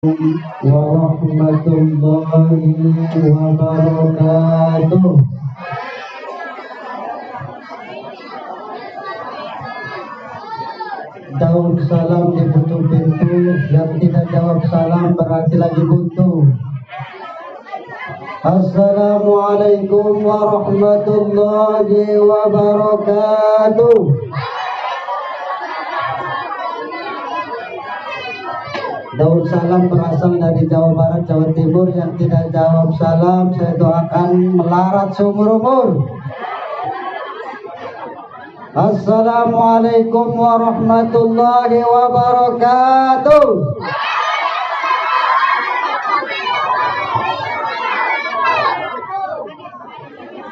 warahmatullahi wabarakatuh. Jawab salam di ujung pintu, yang tidak jawab salam berarti lagi buntu. Assalamualaikum warahmatullahi wabarakatuh. Daun salam berasal dari Jawa Barat, Jawa Timur. Yang tidak jawab salam saya doakan melarat seumur umur. Assalamualaikum warahmatullahi wabarakatuh.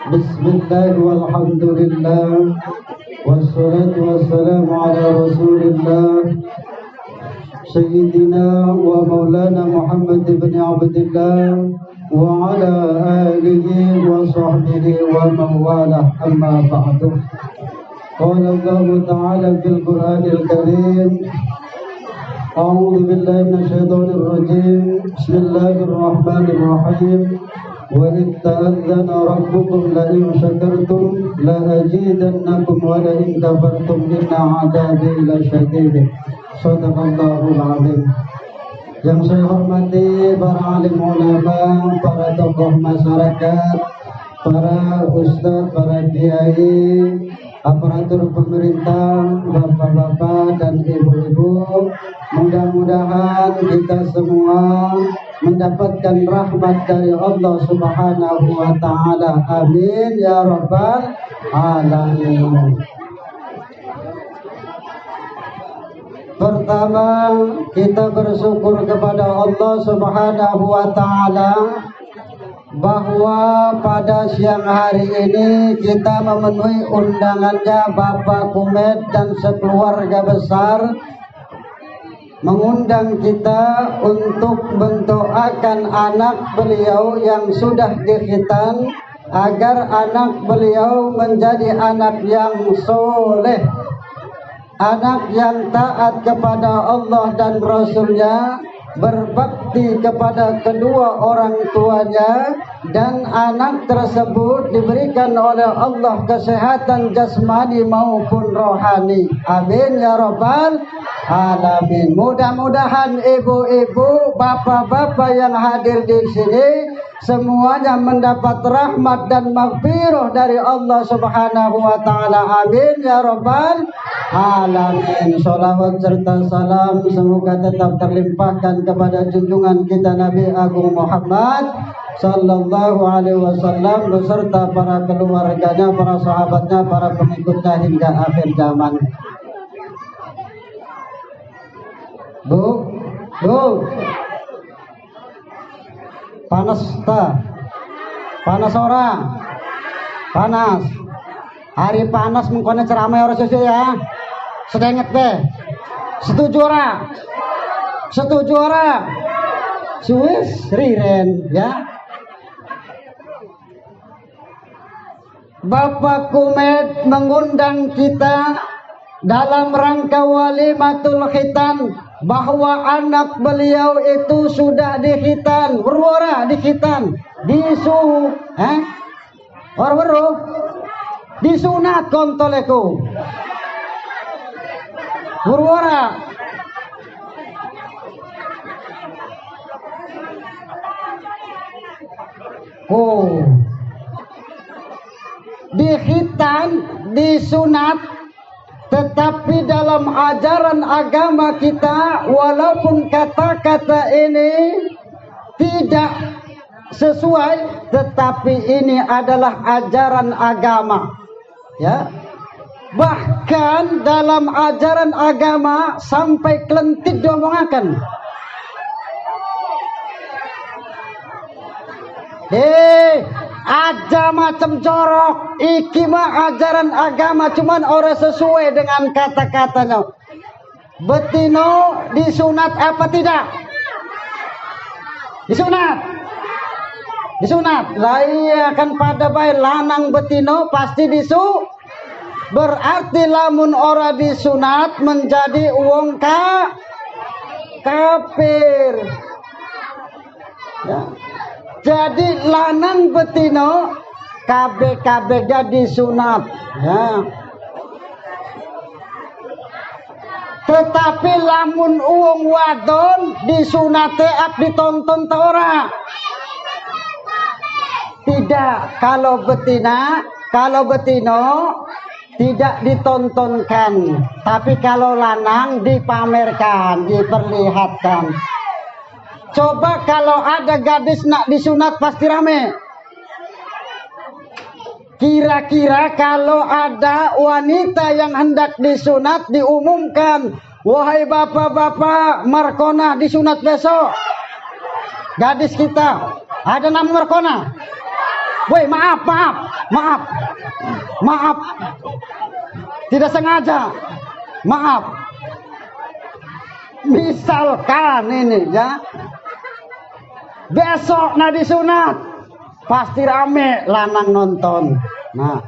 Bismillah walhamdulillah wassalatu wassalamu ala rasulillah Sayyidina wa maulana Muhammad ibn Abdullah wa ala alihi wa sahbihi wa mawalah, amma ba'du. Qala Allah ta'ala fil Qur'anil Karim, a'udzu billahi minasyaitonir rajim, bismillahirrahmanirrahim. Wa in ta'adzana rabbukum la in syakartum la azidannakum wa la in kafartum inna 'adzabi lasyadid. Shadaqallahul azim. Yang saya hormati para alim ulama, para tokoh masyarakat, para ustadz, para kiai, aparatur pemerintah, bapak-bapak dan ibu-ibu, mudah-mudahan kita semua mendapatkan rahmat dari Allah Subhanahu wa ta'ala. Amin ya rabbal alamin. Pertama, kita bersyukur kepada Allah Subhanahu wa ta'ala bahwa pada siang hari ini kita memenuhi undangannya Bapak Kumet dan sekeluarga besar, mengundang kita untuk mendoakan anak beliau yang sudah dikhitan agar anak beliau menjadi anak yang soleh, anak yang taat kepada Allah dan Rasulnya, berbakti kepada kedua orang tuanya, dan anak tersebut diberikan oleh Allah kesehatan jasmani maupun rohani. Amin ya rabbal alamin. Mudah-mudahan ibu-ibu, bapak-bapak yang hadir di sini semuanya mendapat rahmat dan maghfirah dari Allah Subhanahu wa ta'ala. Amin ya rabbal alamin. Sholawat serta salam semoga tetap terlimpahkan kepada junjungan kita Nabi Agung Muhammad sallallahu alaihi wasallam beserta para keluarganya, para sahabatnya, para pengikutnya hingga akhir zaman. Bu, panas ta? Panas orang? Panas. Hari panas mengkone ceramah orang susu ya. Sedenget deh. Setuju ora? Setuju ora? Suis riren ya. Bapak Kumet mengundang kita dalam rangka walimatul khitan, bahwa anak beliau itu sudah dikhitan. Berwara dikhitan, disunat kontoleku. Berwara dikhitan, disunat, tetapi dalam ajaran agama kita, walaupun kata-kata ini tidak sesuai, tetapi ini adalah ajaran agama ya. Bahkan dalam ajaran agama sampai kelentit diomongakan. Aja macam corok, iki mah ajaran agama, cuman orang sesuai dengan kata-katanya. Betino disunat apa tidak? Disunat. Disunat. Lah iya kan pada baik lanang betino pasti berarti lamun ora disunat menjadi wong kafir. Ya. Jadi lanang betino kabeh-kabeh gadis sunat. Ya. Tetapi lamun uang wadon disunate ap ditonton ta ora? Tidak. Kalau betino tidak ditontonkan, tapi kalau lanang dipamerkan, diperlihatkan. Coba kalau ada gadis nak disunat pasti rame. Kira-kira kalau ada wanita yang hendak disunat diumumkan, wahai bapak-bapak, Markona disunat besok. Gadis kita ada nama Markona. Woi, maaf, tidak sengaja, maaf. Misalkan ini ya, besok nak disunat pasti rame lanang nonton. Nah,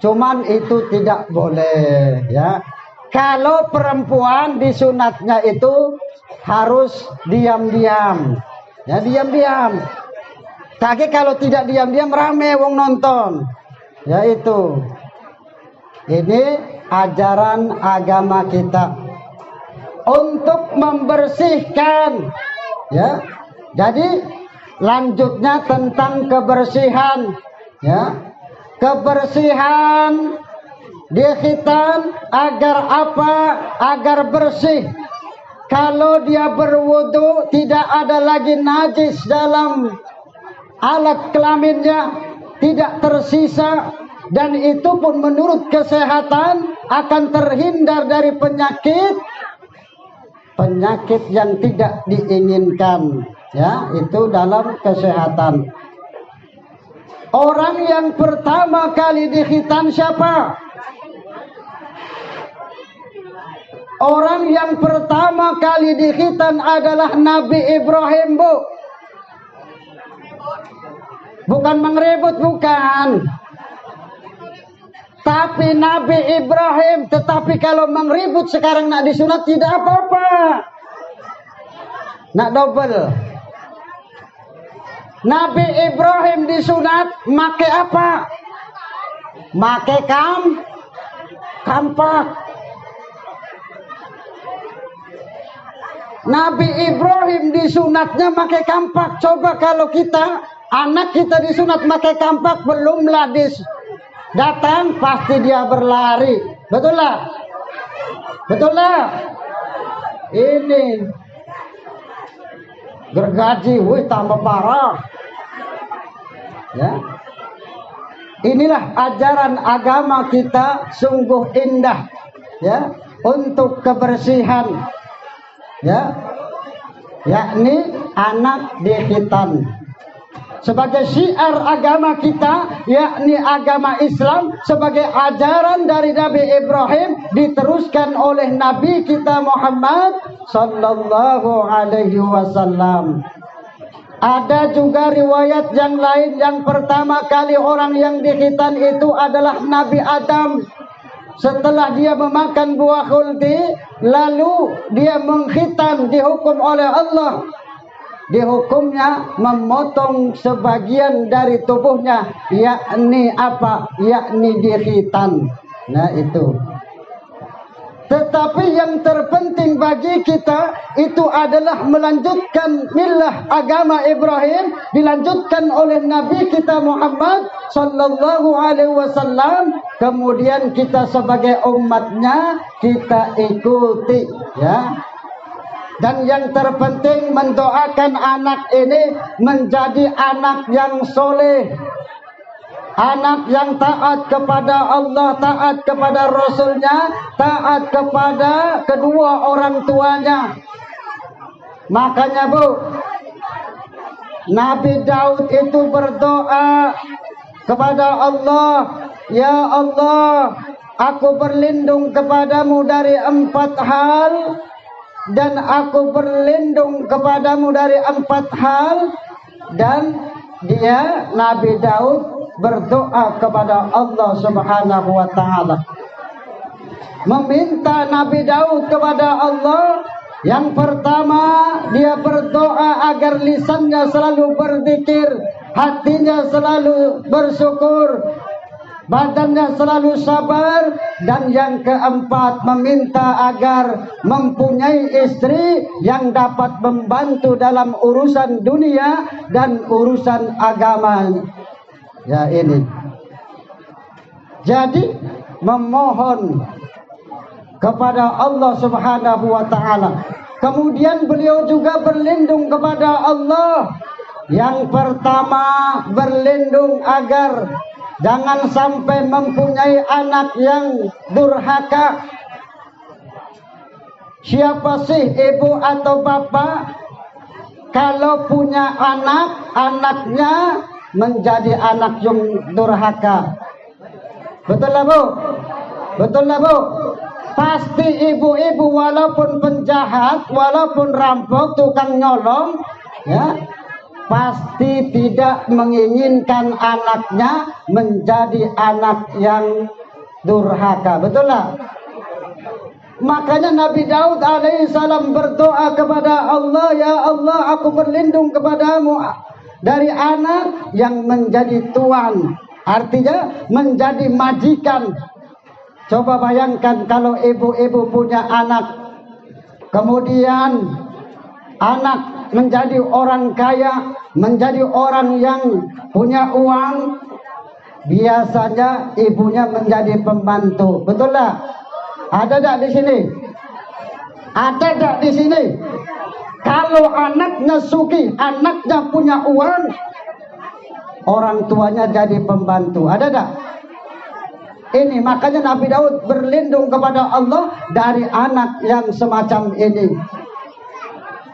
cuman itu tidak boleh ya. Kalau perempuan disunatnya itu harus diam-diam, ya diam-diam. Kaki kalau tidak diam-diam rame wong nonton. Ya itu. Ini ajaran agama kita untuk membersihkan. Ya. Jadi lanjutnya tentang kebersihan. Ya. Kebersihan di khitan agar apa? Agar bersih. Kalau dia berwudu tidak ada lagi najis dalam alat kelaminnya, tidak tersisa, dan itu pun menurut kesehatan akan terhindar dari penyakit yang tidak diinginkan. Ya, itu dalam kesehatan. Orang yang pertama kali dikhitan siapa? Orang yang pertama kali dikhitan adalah Nabi Ibrahim, Bu. Bukan mengribut, bukan. Tapi Nabi Ibrahim, tetapi kalau mengribut sekarang nak disunat tidak apa-apa. Nak double. Nabi Ibrahim disunat make apa? Make kampak. Nabi Ibrahim disunatnya make kampak. Coba kalau kita anak kita disunat pakai kampak, belum ladis datang pasti dia berlari. Betul lah? Betul lah? Ini gergaji, wih tambah parah. Ya. Inilah ajaran agama kita, sungguh indah ya, untuk kebersihan. Ya. Yakni anak dikhitan. Sebagai syiar agama kita, yakni agama Islam, sebagai ajaran dari Nabi Ibrahim, diteruskan oleh Nabi kita Muhammad sallallahu alaihi wasallam. Ada juga riwayat yang lain, yang pertama kali orang yang dikhitan itu adalah Nabi Adam. Setelah dia memakan buah khuldi, lalu dia mengkhitan, dihukum oleh Allah. Dihukumnya memotong sebagian dari tubuhnya, yakni apa? Yakni dikhitan. Nah itu. Tetapi yang terpenting bagi kita itu adalah melanjutkan millah agama Ibrahim, dilanjutkan oleh Nabi kita Muhammad sallallahu alaihi wasallam. Kemudian kita sebagai umatnya kita ikuti, ya. Dan yang terpenting mendoakan anak ini menjadi anak yang soleh, anak yang taat kepada Allah, taat kepada Rasulnya, taat kepada kedua orang tuanya. Makanya Bu, Nabi Daud itu berdoa kepada Allah, ya Allah, aku berlindung kepadamu dari 4 hal, dan aku berlindung kepadamu dari 4 hal. Dan dia, Nabi Daud, berdoa kepada Allah Subhanahu wa ta'ala, meminta Nabi Daud kepada Allah Yang pertama, dia berdoa agar lisannya selalu berzikir, hatinya selalu bersyukur, badannya selalu sabar. Dan yang keempat, meminta agar mempunyai istri yang dapat membantu dalam urusan dunia dan urusan agama. Ya, ini jadi memohon kepada Allah Subhanahu wa ta'ala. Kemudian beliau juga berlindung kepada Allah. Yang pertama, berlindung agar jangan sampai mempunyai anak yang durhaka. Siapa sih ibu atau bapak kalau punya anak, anaknya menjadi anak yang durhaka? Betul lah Bu? Betul lah Bu? Pasti ibu-ibu walaupun penjahat, walaupun rampok, tukang nyolong, ya, pasti tidak menginginkan anaknya menjadi anak yang durhaka. Betul lah? Makanya Nabi Daud alaihissalam berdoa kepada Allah, ya Allah, aku berlindung kepadamu dari anak yang menjadi tuan, artinya menjadi majikan. Coba bayangkan kalau ibu-ibu punya anak, kemudian anak menjadi orang kaya, menjadi orang yang punya uang, biasanya ibunya menjadi pembantu. Betul lah? Ada tak di sini? Ada tak di sini? Kalau anaknya sugih, anaknya punya uang, orang tuanya jadi pembantu. Ada tak? Ini makanya Nabi Daud berlindung kepada Allah dari anak yang semacam ini.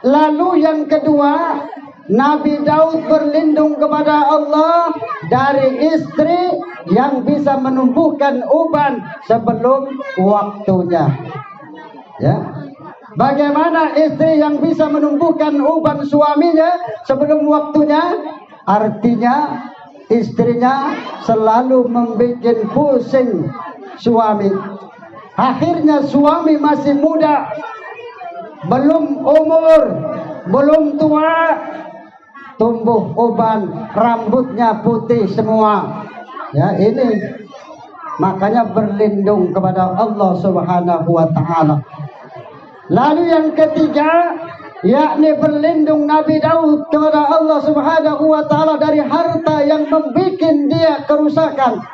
Lalu yang kedua, Nabi Daud berlindung kepada Allah dari istri yang bisa menumbuhkan uban sebelum waktunya. Ya. Bagaimana istri yang bisa menumbuhkan uban suaminya sebelum waktunya? Artinya istrinya selalu membuat pusing suami. Akhirnya suami masih muda, belum umur, belum tua, tumbuh uban, rambutnya putih semua. Ya, ini makanya berlindung kepada Allah Subhanahu wa ta'ala. Lalu yang ketiga, yakni berlindung Nabi Daud kepada Allah Subhanahu wa ta'ala dari harta yang membuat dia kerusakan,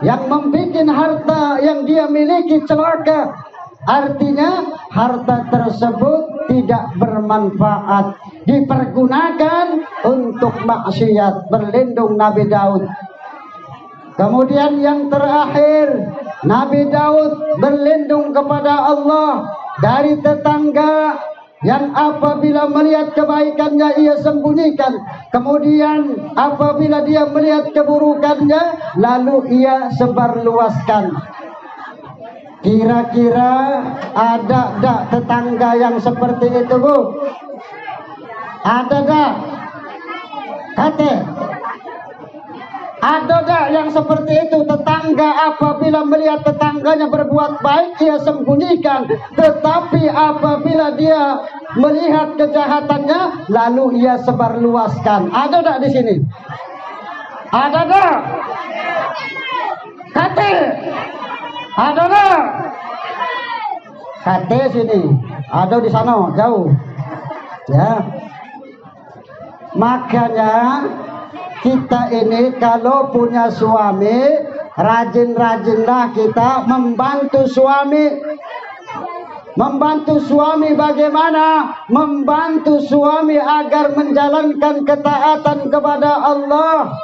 yang membuat harta yang dia miliki celaka. Artinya harta tersebut tidak bermanfaat, dipergunakan untuk maksiat. Berlindung Nabi Daud. Kemudian yang terakhir, Nabi Daud berlindung kepada Allah dari tetangga yang apabila melihat kebaikannya ia sembunyikan, kemudian apabila dia melihat keburukannya lalu ia sebarluaskan. Kira-kira ada tak tetangga yang seperti itu, Bu? Ada tak? Kata, ada tak yang seperti itu? Tetangga apabila melihat tetangganya berbuat baik ia sembunyikan, tetapi apabila dia melihat kejahatannya lalu ia sebarluaskan. Ada tak di sini? Ada tak? Kata, ada tak? Kata sini, ada di sana jauh. Ya, makanya kita ini kalau punya suami, rajin-rajinlah kita membantu suami. Membantu suami bagaimana? Membantu suami agar menjalankan ketaatan kepada Allah.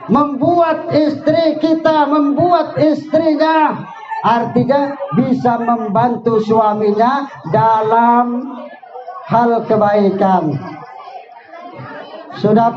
Membuat istri kita, membuat istrinya, artinya bisa membantu suaminya dalam hal kebaikan. Sudah